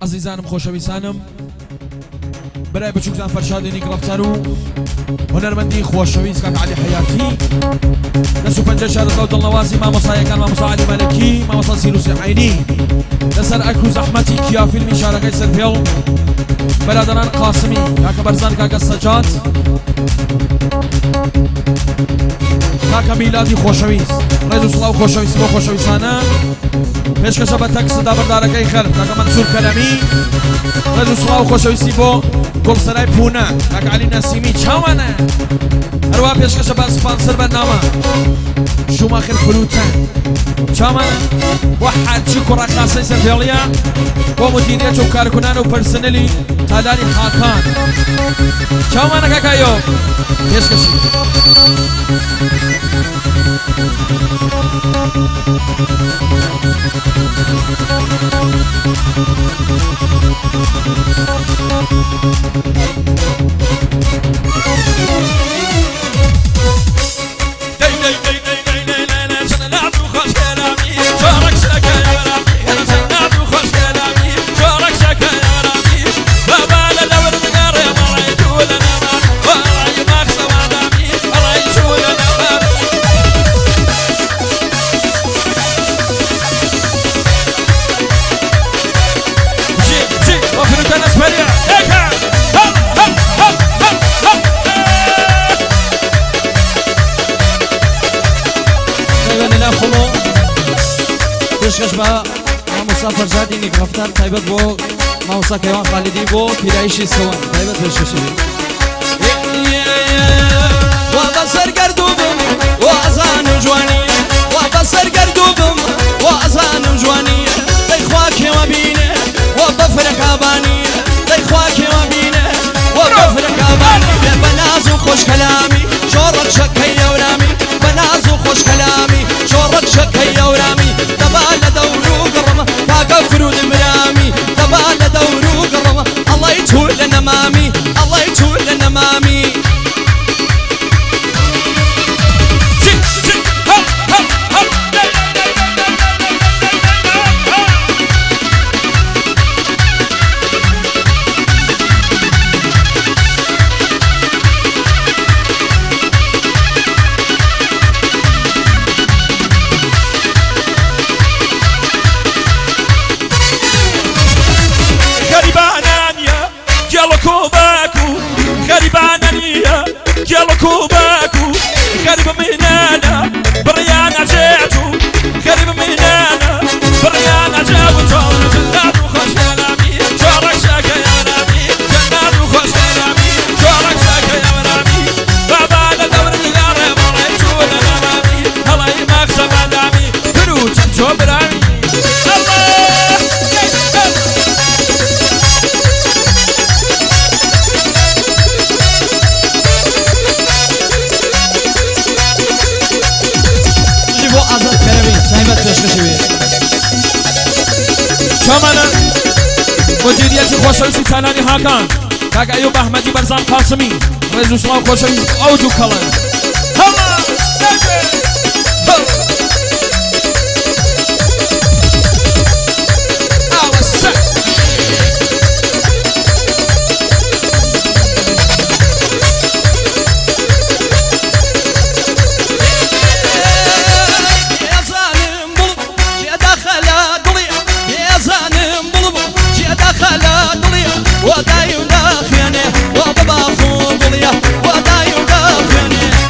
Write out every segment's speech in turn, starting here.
عزیزانم خۆشەویستانم برای بچووکتان فەرشادێنی گڵەفتەر و هونەرمەندی خۆشەویست کاک عەلی حەیاتی دەست و پەنجە شارەزا و دڵنەوازی مامۆستایەکان مامۆستا عەلی مەلەکی مامۆستا سینوسی عەینی لەسەر ئەکر و زەحمەتی کیا فیلمی شارەکەی سەرپێڵ بەرادەران قاسمی کاکە بەرزان کاکە سەجاد کاکە میلادی خۆشەویست ڕێز و سڵاو خۆشەویستی بۆ خۆشەویستانە پێشکەشە بە تەکسدا بەردارەکەی خەر کاکە مەنسوور کەلەمی ڕێز و سڵاو خۆشەویستی بۆ گوڵسەرای پوونە کاکە عەلی نەسیمی چاوانە هەروە پێشکەشە بە سپانسەر بەرنامە شوماخر فروتە چاوانە بۆ حاجی کوڕە کاسەی سەرپێڵیە بۆ مدیریەت و کارکونان و پەرسنەلی تالاری حاکان چاوانە کاکایۆ پێشکەشی پێشکەش بە مامۆستا فەرشادی نیگرفتار تایبەت بۆ مامۆستا کەیوان خالیدی بۆ پیرایشی سەوەن تایبەت پێشکەشی وا بەسەر گەردوو بم وا ئەزانم جوانی وا بەسەر گەردوو بم وا ئەزانم جوانی دەیخوا کێوە بینێ وا بەفرەکابانی دەیخوا کێوە بینێ وا بەفرەکابانی بێ بە ناز و خۆش کەلامی شۆڕەت شەکەی ئەورامی بە ناز و خۆش کەلامی شۆڕەت شەکەی ئەورامی دەبا لە دەور و گڕمە کاکە فرود مرامی دەبا لە دەور و گڕمە ئەڵی چوو لە نەمامی ئەڵی چوو لە نەمامی كوباكو غريب من انا بريان عجيتو غريب من انا بريان عجيتو جنات وخش كلامي جارك شاكا يا رامي جنات وخش كلامي جارك شاكا يا رامي بابا لدور الغارة مريتو لنا رامي الله يمكسب دامي فروج جوب رامي شامانا مديرية خوشويستی تالاری حاکان کاک ایوب احمدی برزان قاسمی ڕێز و سڵاو خۆشەویست ئەو دوو کەڵن وداي وداخينه وبابا خو بليا وداي وداخينه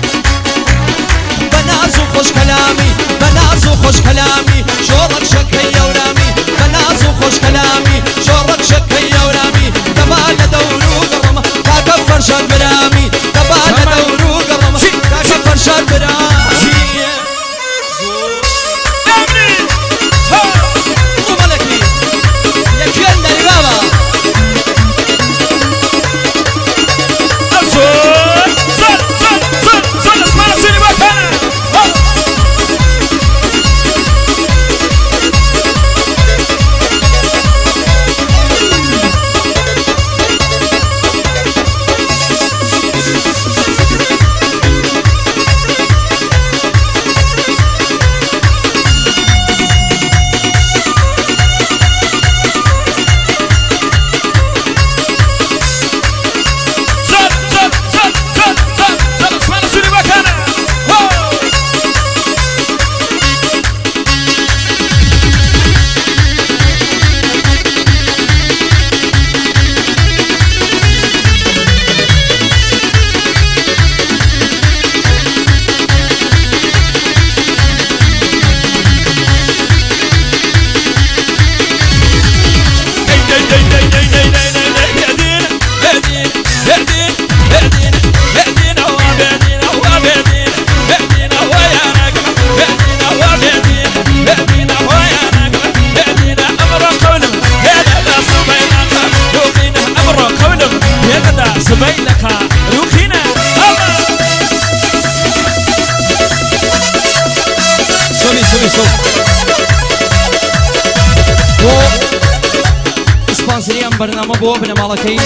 برنامه بۆ بنەماڵەکەی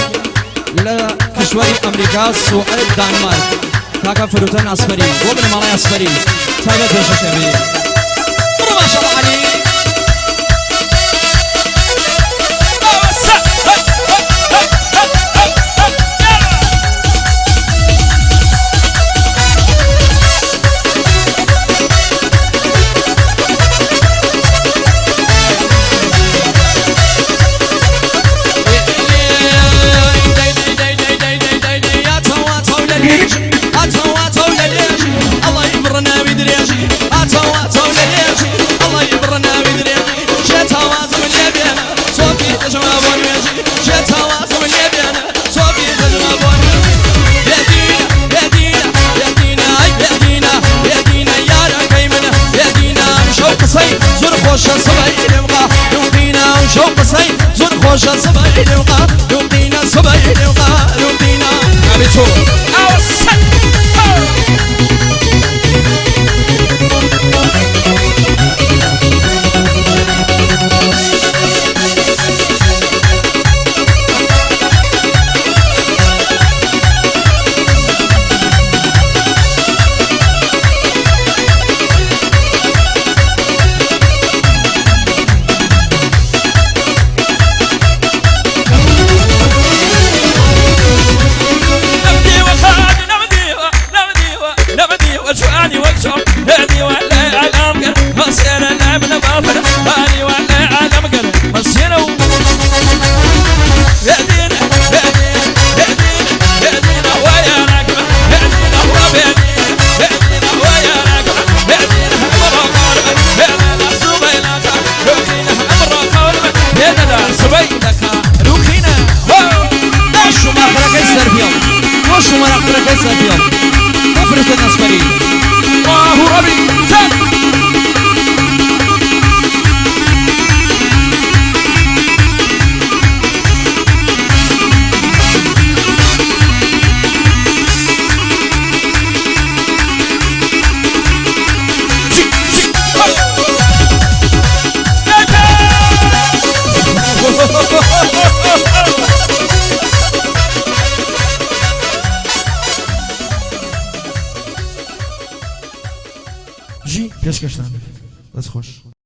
لە کشوەری ئەمریکا سوئد دانمارک کاکە فروتە ئاسپەری بۆ بنەماڵی ئاسپەری تایبەت بە شەشەوی بڕۆ ماشەڵڵا عەلی خوشا صبايل وقا لوقينا صبايل وقا لوقينا عبيتو اوسك جي پێشکەشتان دەست خۆش